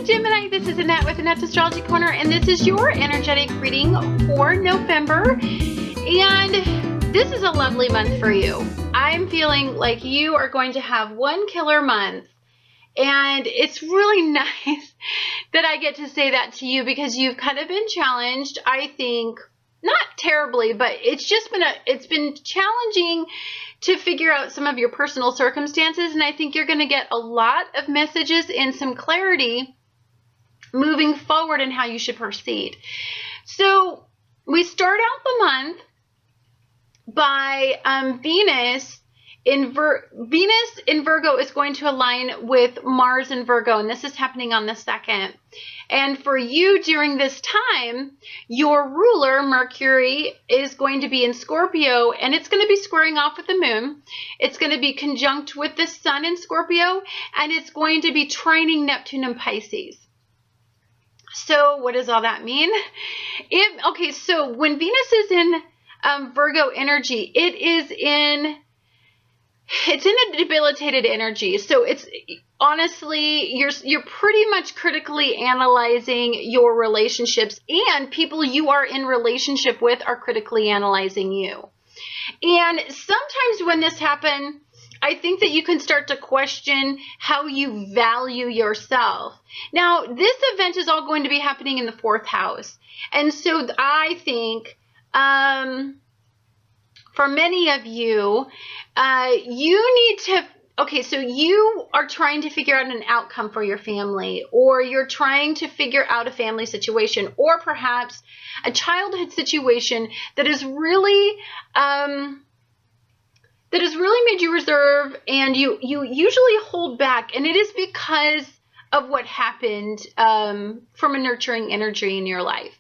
Gemini, this is Annette with Annette's Astrology Corner, and this is your energetic reading for November. And this is a lovely month for you. I'm feeling like you are going to have one killer month. And it's really nice that I get to say that to you because you've kind of been challenged, I think, not terribly, but it's been challenging to figure out some of your personal circumstances. And I think you're going to get a lot of messages and some clarity moving forward in how you should proceed. So we start out the month by Venus in Virgo is going to align with Mars in Virgo, and this is happening on the 2nd. And for you during this time, your ruler, Mercury, is going to be in Scorpio, and it's going to be squaring off with the moon. It's going to be conjunct with the sun in Scorpio, and it's going to be trining Neptune and Pisces. So what does all that mean? So when Venus is in Virgo energy, it's in a debilitated energy. So it's honestly, you're pretty much critically analyzing your relationships, and people you are in relationship with are critically analyzing you. And sometimes when this happens, I think that you can start to question how you value yourself. Now, this event is all going to be happening in the 4th house. And so I think for many of you, you need to, so you are trying to figure out an outcome for your family, or you're trying to figure out a family situation, or perhaps a childhood situation that has really made you reserve, and you usually hold back, and it is because of what happened from a nurturing energy in your life.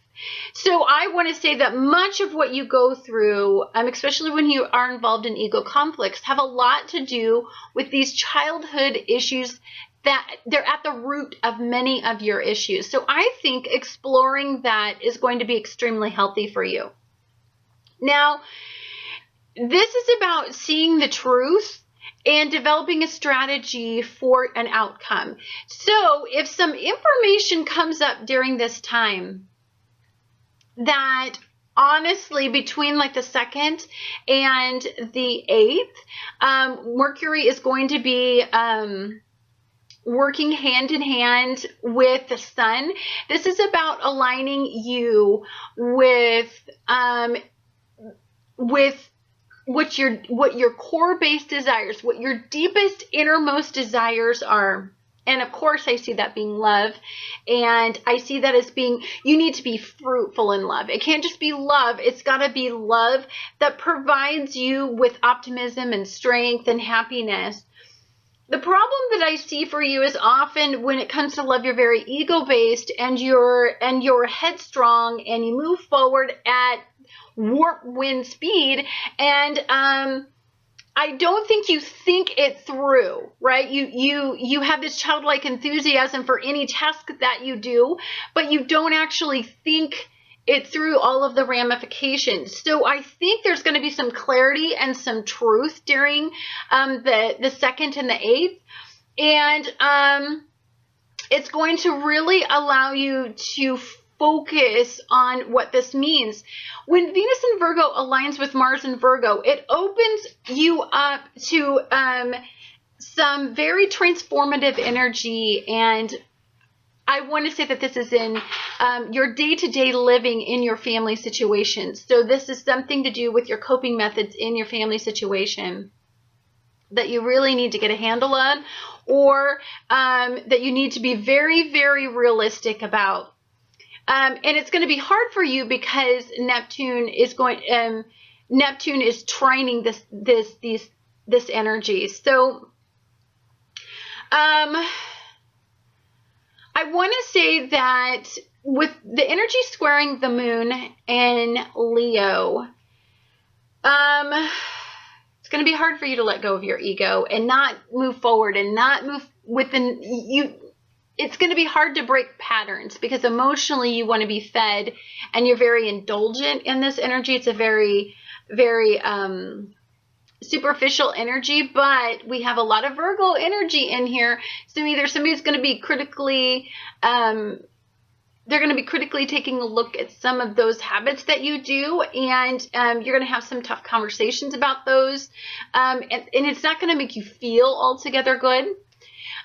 So I want to say that much of what you go through, especially when you are involved in ego conflicts, have a lot to do with these childhood issues that they're at the root of many of your issues. So I think exploring that is going to be extremely healthy for you. Now, this is about seeing the truth and developing a strategy for an outcome. So if some information comes up during this time that honestly between like the 2nd and the 8th, Mercury is going to be working hand in hand with the sun. This is about aligning you with what your core base desires, what your deepest innermost desires are. And of course, I see that being love, and I see that as being, you need to be fruitful in love. It can't just be love. It's got to be love that provides you with optimism and strength and happiness. The problem that I see for you is often when it comes to love, you're very ego-based, and you're headstrong, and you move forward at warp wind speed, and I don't think you think it through, right? You have this childlike enthusiasm for any task that you do, but you don't actually think it through all of the ramifications. So I think there's going to be some clarity and some truth during the 2nd and the 8th, and it's going to really allow you to focus on what this means. When Venus in Virgo aligns with Mars in Virgo, it opens you up to some very transformative energy, and I want to say that this is in your day-to-day living in your family situations. So this is something to do with your coping methods in your family situation that you really need to get a handle on, or that you need to be very, very realistic about. And it's going to be hard for you because Neptune is trining this energy. So, I want to say that with the energy squaring the moon in Leo, it's going to be hard for you to let go of your ego and not move forward and not move within you. It's going to be hard to break patterns because emotionally you want to be fed, and you're very indulgent in this energy. It's a very, very superficial energy, but we have a lot of Virgo energy in here. So either somebody's going to be critically, they're going to be critically taking a look at some of those habits that you do, and you're going to have some tough conversations about those, and it's not going to make you feel altogether good.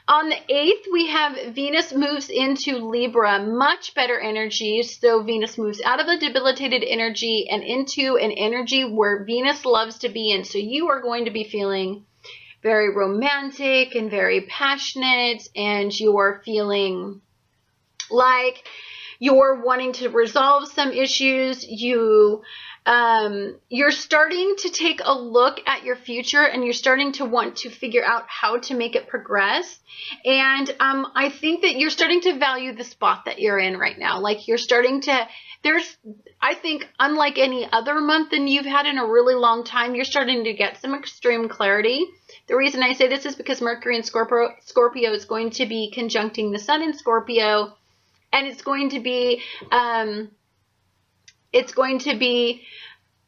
On the 8th, we have Venus moves into Libra, much better energy. So Venus moves out of the debilitated energy and into an energy where Venus loves to be in. So you are going to be feeling very romantic and very passionate, and you're feeling like you're wanting to resolve some issues. You're starting to take a look at your future, and you're starting to want to figure out how to make it progress. And I think that you're starting to value the spot that you're in right now. Like you're starting to, I think unlike any other month than you've had in a really long time, you're starting to get some extreme clarity. The reason I say this is because Mercury in Scorpio is going to be conjuncting the Sun in Scorpio, and it's going to be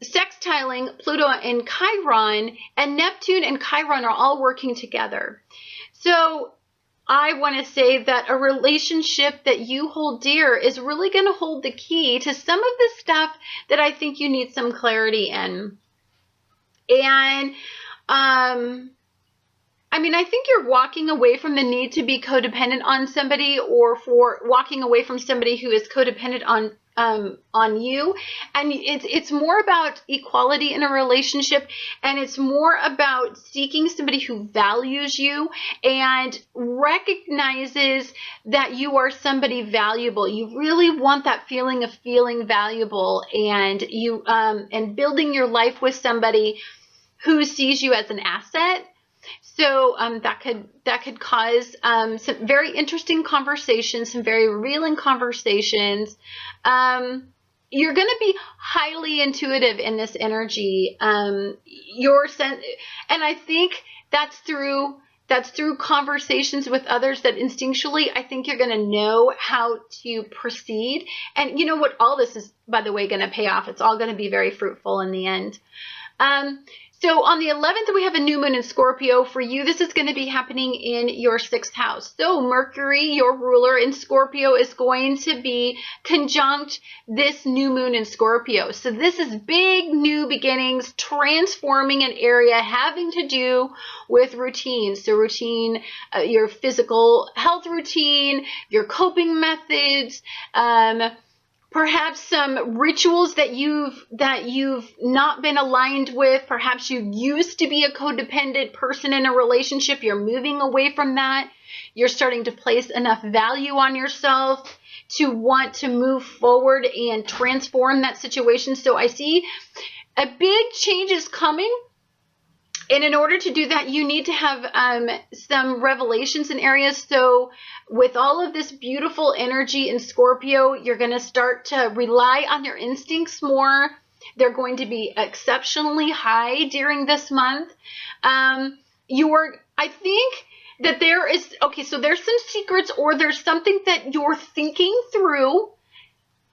sextiling Pluto and Chiron, and Neptune and Chiron are all working together. So I want to say that a relationship that you hold dear is really going to hold the key to some of the stuff that I think you need some clarity in. And I mean, I think you're walking away from the need to be codependent on somebody, or for walking away from somebody who is codependent on you. And it's more about equality in a relationship, and it's more about seeking somebody who values you and recognizes that you are somebody valuable. You really want that feeling of feeling valuable, and you and building your life with somebody who sees you as an asset. So that could cause some very interesting conversations, some very revealing conversations. You're going to be highly intuitive in this energy. And I think that's through conversations with others that instinctually, I think you're going to know how to proceed. And you know what? All this is, by the way, going to pay off. It's all going to be very fruitful in the end. So on the 11th, we have a new moon in Scorpio. For you, this is going to be happening in your 6th house. So Mercury, your ruler in Scorpio, is going to be conjunct this new moon in Scorpio. So this is big new beginnings, transforming an area having to do with routine. So routine, your physical health routine, your coping methods, perhaps some rituals that you've not been aligned with. Perhaps you used to be a codependent person in a relationship. You're moving away from that. You're starting to place enough value on yourself to want to move forward and transform that situation. So I see a big change is coming. And in order to do that, you need to have some revelations in areas. So with all of this beautiful energy in Scorpio, you're going to start to rely on your instincts more. They're going to be exceptionally high during this month. I think that so there's some secrets, or there's something that you're thinking through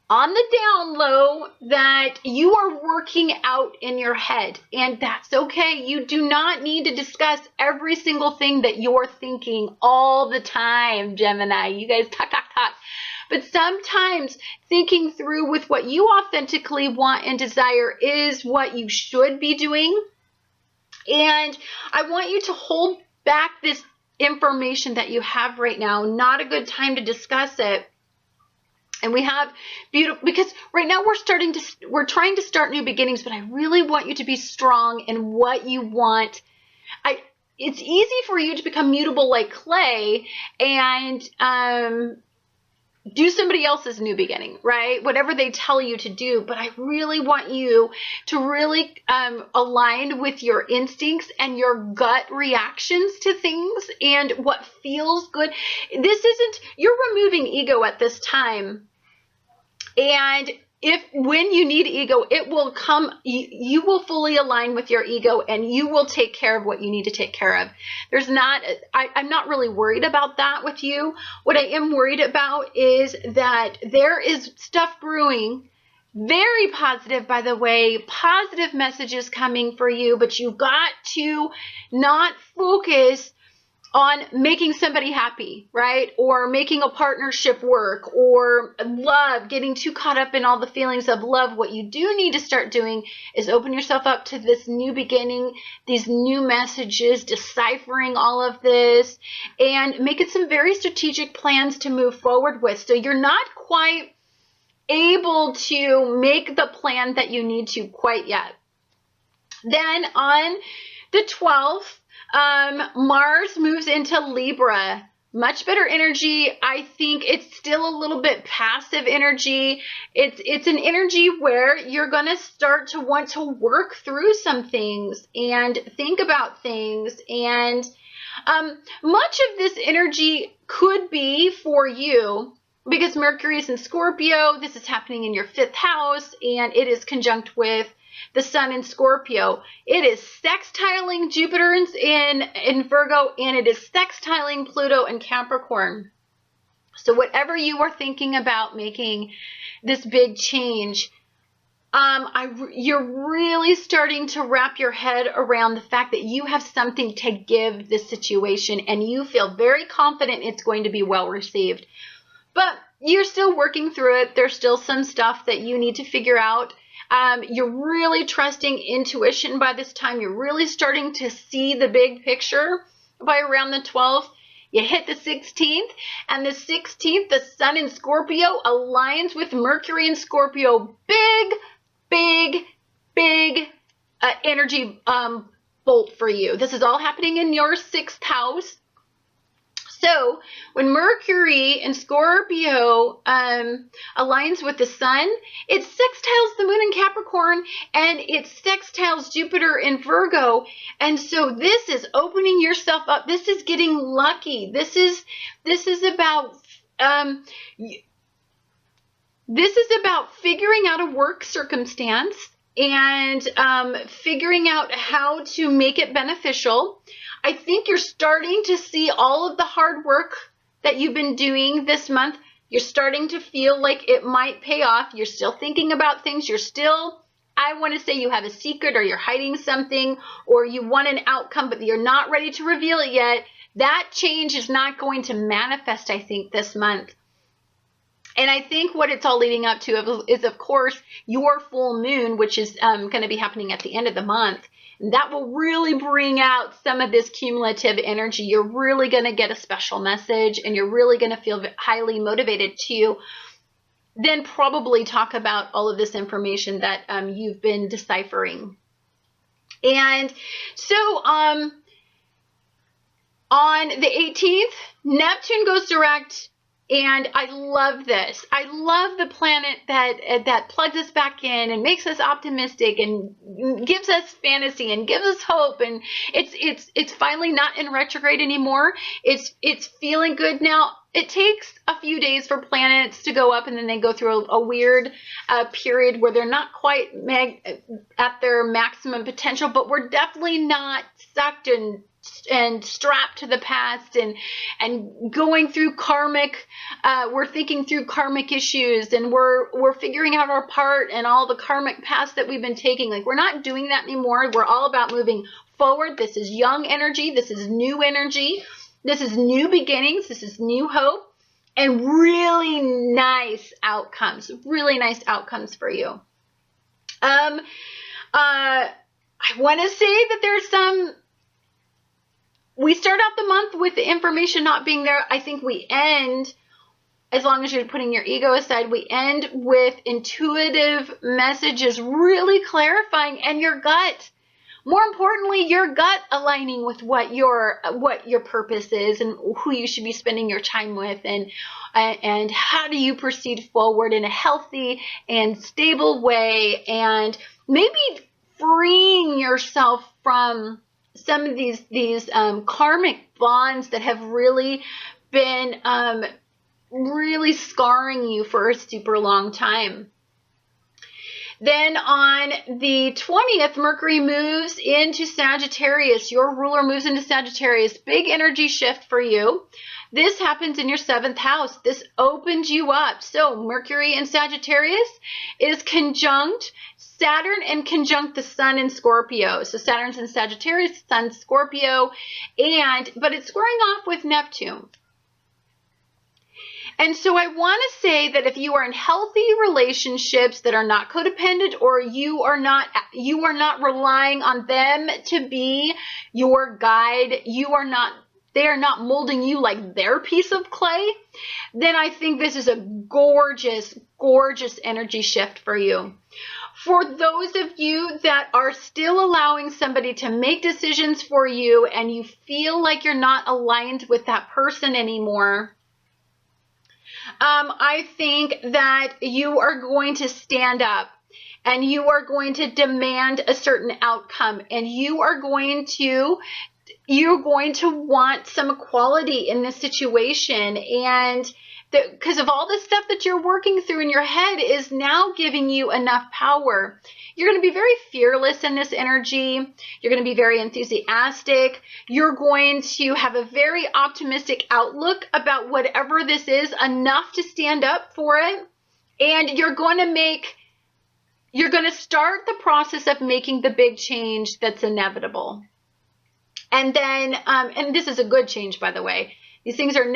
on the down low that you are working out in your head, and that's okay. You do not need to discuss every single thing that you're thinking all the time, Gemini. You guys talk. But sometimes thinking through with what you authentically want and desire is what you should be doing. And I want you to hold back this information that you have right now. Not a good time to discuss it. And we have beautiful, because right now we're trying to start new beginnings, but I really want you to be strong in what you want. It's easy for you to become mutable like clay and do somebody else's new beginning, right? Whatever they tell you to do. But I really want you to really align with your instincts and your gut reactions to things and what feels good. You're removing ego at this time. And when you need ego, it will come, you will fully align with your ego, and you will take care of what you need to take care of. I'm not really worried about that with you. What I am worried about is that there is stuff brewing Very positive, by the way, positive messages coming for you, but you've got to not focus on making somebody happy, right? Or making a partnership work, or love, getting too caught up in all the feelings of love. What you do need to start doing is open yourself up to this new beginning, these new messages, deciphering all of this, and making some very strategic plans to move forward with. So you're not quite able to make the plan that you need to quite yet. Then on the 12th, Mars moves into Libra. Much better energy. I think it's still a little bit passive energy. It's an energy where you're going to start to want to work through some things and think about things. And much of this energy could be for you because Mercury is in Scorpio. This is happening in your 5th house, and it is conjunct with the sun in Scorpio. It is sextiling Jupiter in Virgo, and it is sextiling Pluto in Capricorn. So whatever you are thinking about making this big change, you're really starting to wrap your head around the fact that you have something to give this situation, and you feel very confident it's going to be well received. But you're still working through it. There's still some stuff that you need to figure out. You're really trusting intuition by this time. You're really starting to see the big picture by around the 12th. You hit the 16th, and the 16th, the sun in Scorpio aligns with Mercury in Scorpio. Big energy bolt for you. This is all happening in your 6th house. So when Mercury in Scorpio aligns with the sun, it sextiles the moon in Capricorn, and it sextiles Jupiter in Virgo. And so this is opening yourself up. This is getting lucky. This is about figuring out a work circumstance and figuring out how to make it beneficial. I think you're starting to see all of the hard work that you've been doing this month. You're starting to feel like it might pay off. You're still thinking about things. I want to say you have a secret, or you're hiding something, or you want an outcome, but you're not ready to reveal it yet. That change is not going to manifest, I think, this month. And I think what it's all leading up to is, of course, your full moon, which is going to be happening at the end of the month. That will really bring out some of this cumulative energy. You're really going to get a special message, and you're really going to feel highly motivated to then probably talk about all of this information that you've been deciphering. And so on the 18th, Neptune goes direct. And I love this. I love the planet that plugs us back in and makes us optimistic and gives us fantasy and gives us hope. And it's finally not in retrograde anymore. It's feeling good now. It takes a few days for planets to go up, and then they go through a weird period where they're not quite at their maximum potential, but we're definitely not sucked and strapped to the past and going through karmic, we're thinking through karmic issues, and we're figuring out our part and all the karmic paths that we've been taking. Like, we're not doing that anymore. We're all about moving forward. This is young energy. This is new energy. This is new beginnings. This is new hope, and really nice outcomes for you. I want to say that we start out the month with the information not being there. I think we end, as long as you're putting your ego aside, we end with intuitive messages really clarifying, and your gut. More importantly, your gut aligning with what your purpose is and who you should be spending your time with, and how do you proceed forward in a healthy and stable way, and maybe freeing yourself from some of these karmic bonds that have really been really scarring you for a super long time. Then on the 20th, Mercury moves into Sagittarius. Your ruler moves into Sagittarius. Big energy shift for you. This happens in your 7th house. This opens you up. So Mercury in Sagittarius is conjunct Saturn and conjunct the Sun in Scorpio. So Saturn's in Sagittarius, Sun's Scorpio, but it's squaring off with Neptune. And so I want to say that if you are in healthy relationships that are not codependent, or you are not relying on them to be your guide, they are not molding you like their piece of clay, then I think this is a gorgeous, gorgeous energy shift for you. For those of you that are still allowing somebody to make decisions for you and you feel like you're not aligned with that person anymore, I think that you are going to stand up and you are going to demand a certain outcome, and you're going to want some equality in this situation. And because of all the stuff that you're working through in your head is now giving you enough power. You're going to be very fearless in this energy. You're going to be very enthusiastic. You're going to have a very optimistic outlook about whatever this is, enough to stand up for it. And you're going to start the process of making the big change that's inevitable. And then, and this is a good change, by the way. These things are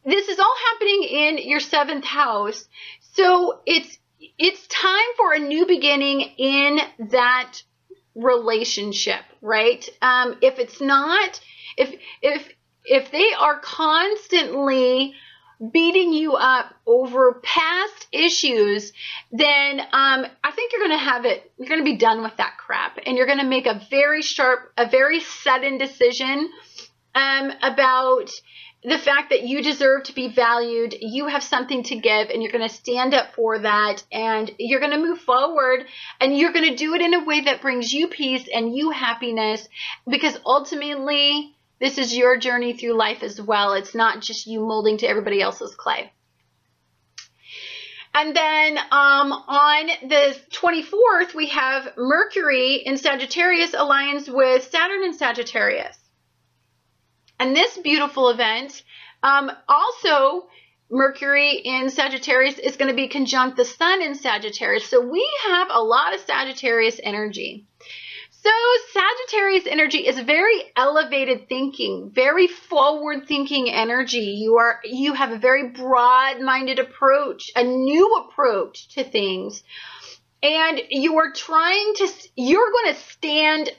this is all happening in your 7th house. So it's time for a new beginning in that relationship, right? If they are constantly beating you up over past issues, then I think you're going to be done with that crap, and you're going to make a very sudden decision about the fact that you deserve to be valued, you have something to give, and you're going to stand up for that, and you're going to move forward, and you're going to do it in a way that brings you peace and you happiness, because ultimately this is your journey through life as well. It's not just you molding to everybody else's clay. And then on the 24th, we have Mercury in Sagittarius aligns with Saturn in Sagittarius. And this beautiful event, also Mercury in Sagittarius is going to be conjunct the Sun in Sagittarius. So we have a lot of Sagittarius energy. So Sagittarius energy is very elevated thinking, very forward thinking energy. You have a very broad-minded approach, a new approach to things. And you're going to stand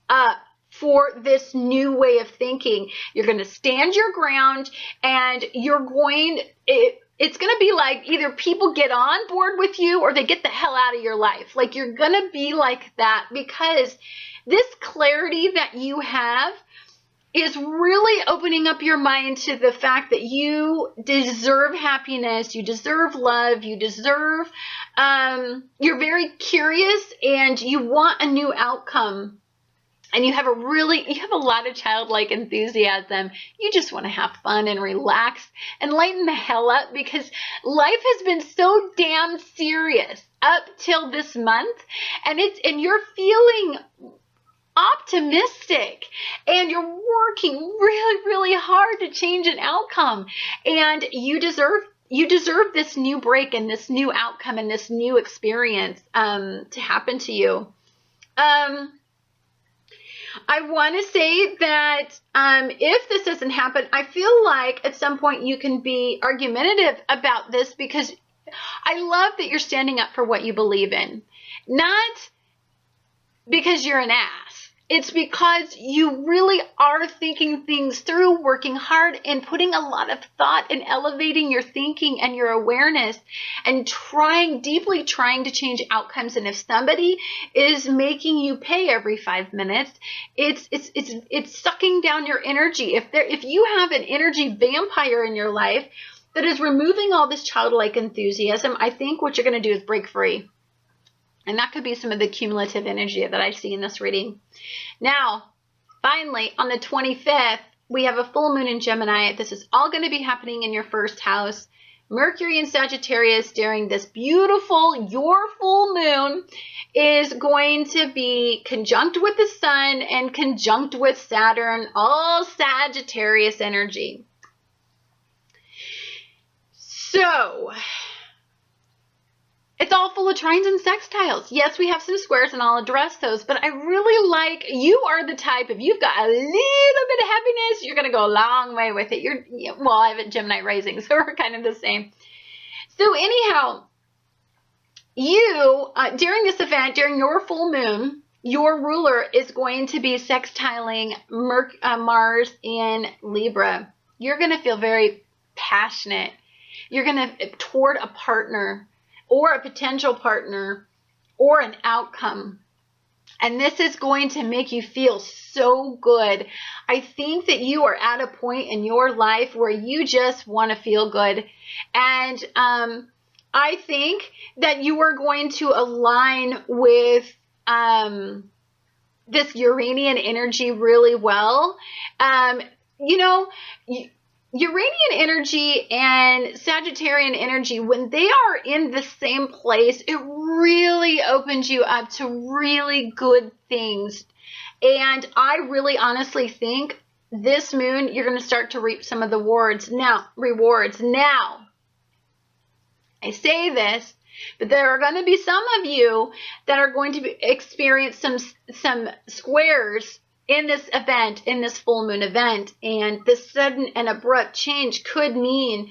up for this new way of thinking. You're going to stand your ground, and it's going to be like either people get on board with you or they get the hell out of your life. Like, you're going to be like that, because this clarity that you have is really opening up your mind to the fact that you deserve happiness, you deserve love, you deserve, you're very curious and you want a new outcome. And you have a lot of childlike enthusiasm. You just want to have fun and relax and lighten the hell up, because life has been so damn serious up till this month, and you're feeling optimistic, and you're working really, really hard to change an outcome, and you deserve this new break and this new outcome and this new experience to happen to you. I want to say that if this doesn't happen, I feel like at some point you can be argumentative about this, because I love that you're standing up for what you believe in. Not because you're an ass. It's because you really are thinking things through, working hard and putting a lot of thought and elevating your thinking and your awareness and deeply trying to change outcomes. And if somebody is making you pay every 5 minutes, it's sucking down your energy. If you have an energy vampire in your life that is removing all this childlike enthusiasm, I think what you're going to do is break free. And that could be some of the cumulative energy that I see in this reading. Now, finally, on the 25th, we have a full moon in Gemini. This is all going to be happening in your 1st house. Mercury in Sagittarius during this beautiful, your full moon is going to be conjunct with the sun and conjunct with Saturn, all Sagittarius energy. So, it's all full of trines and sextiles. Yes, we have some squares and I'll address those, but I really like, you are the type, if you've got a little bit of heaviness, you're going to go a long way with it. Well, I have a Gemini rising, so we're kind of the same. So anyhow, you, during this event, during your full moon, your ruler is going to be sextiling Mars in Libra. You're going to feel very passionate. You're going to, toward a partner, or a potential partner, or an outcome. And this is going to make you feel so good. I think that you are at a point in your life where you just want to feel good. And I think that you are going to align with this Uranian energy really well. You know, Uranian energy and Sagittarian energy, when they are in the same place, it really opens you up to really good things. And I really honestly think this moon, you're going to start to reap some of the rewards. Now, I say this, but there are going to be some of you that are going to experience some squares in this event, in this full moon event, and this sudden and abrupt change could mean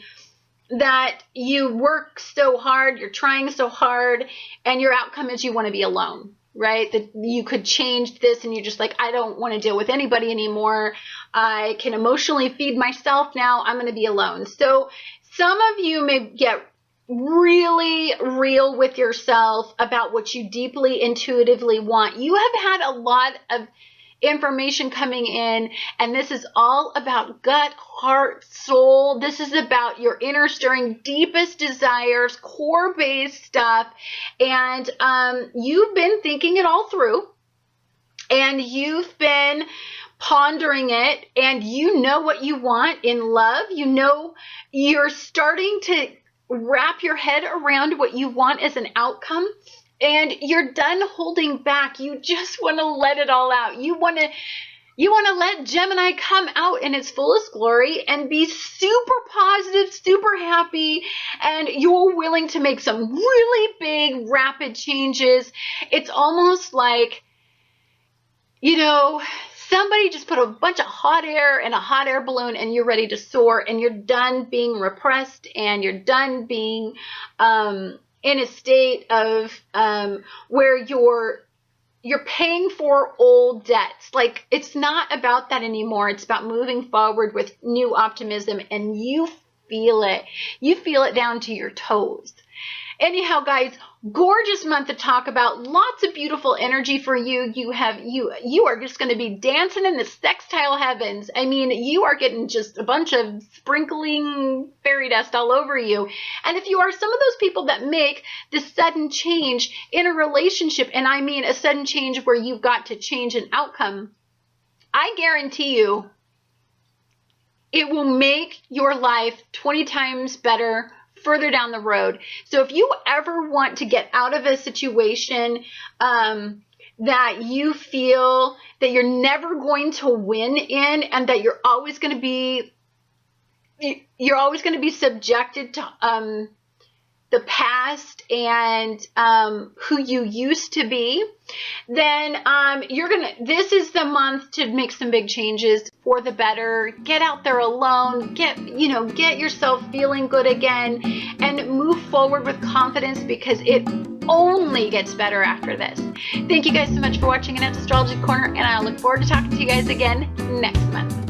that you work so hard, you're trying so hard, and your outcome is you want to be alone, right? That you could change this and you're just like, I don't want to deal with anybody anymore. I can emotionally feed myself now. I'm going to be alone. So some of you may get really real with yourself about what you deeply intuitively want. You have had a lot of information coming in, and this is all about gut, heart, soul. This is about your inner stirring, deepest desires, core based stuff, and you've been thinking it all through, and you've been pondering it, and you know what you want in love. You know, you're starting to wrap your head around what you want as an outcome. And you're done holding back. You just want to let it all out. You want to let Gemini come out in its fullest glory and be super positive, super happy, and you're willing to make some really big, rapid changes. It's almost like, you know, somebody just put a bunch of hot air in a hot air balloon and you're ready to soar, and you're done being repressed, and you're done being in a state of where you're paying for old debts. Like, it's not about that anymore. It's about moving forward with new optimism, and you feel it. You feel it down to your toes. Anyhow, guys, gorgeous month to talk about. Lots of beautiful energy for you. You are just going to be dancing in the sextile heavens. I mean, you are getting just a bunch of sprinkling fairy dust all over you. And if you are some of those people that make this sudden change in a relationship, and I mean a sudden change where you've got to change an outcome, I guarantee you it will make your life 20 times better further down the road. So if you ever want to get out of a situation that you feel that you're never going to win in, and that you're always going to be subjected to the past and who you used to be, then this is the month to make some big changes for the better. Get out there alone, get yourself feeling good again, and move forward with confidence, because it only gets better after this. Thank you guys so much for watching Annette's Astrology Corner, and I look forward to talking to you guys again next month.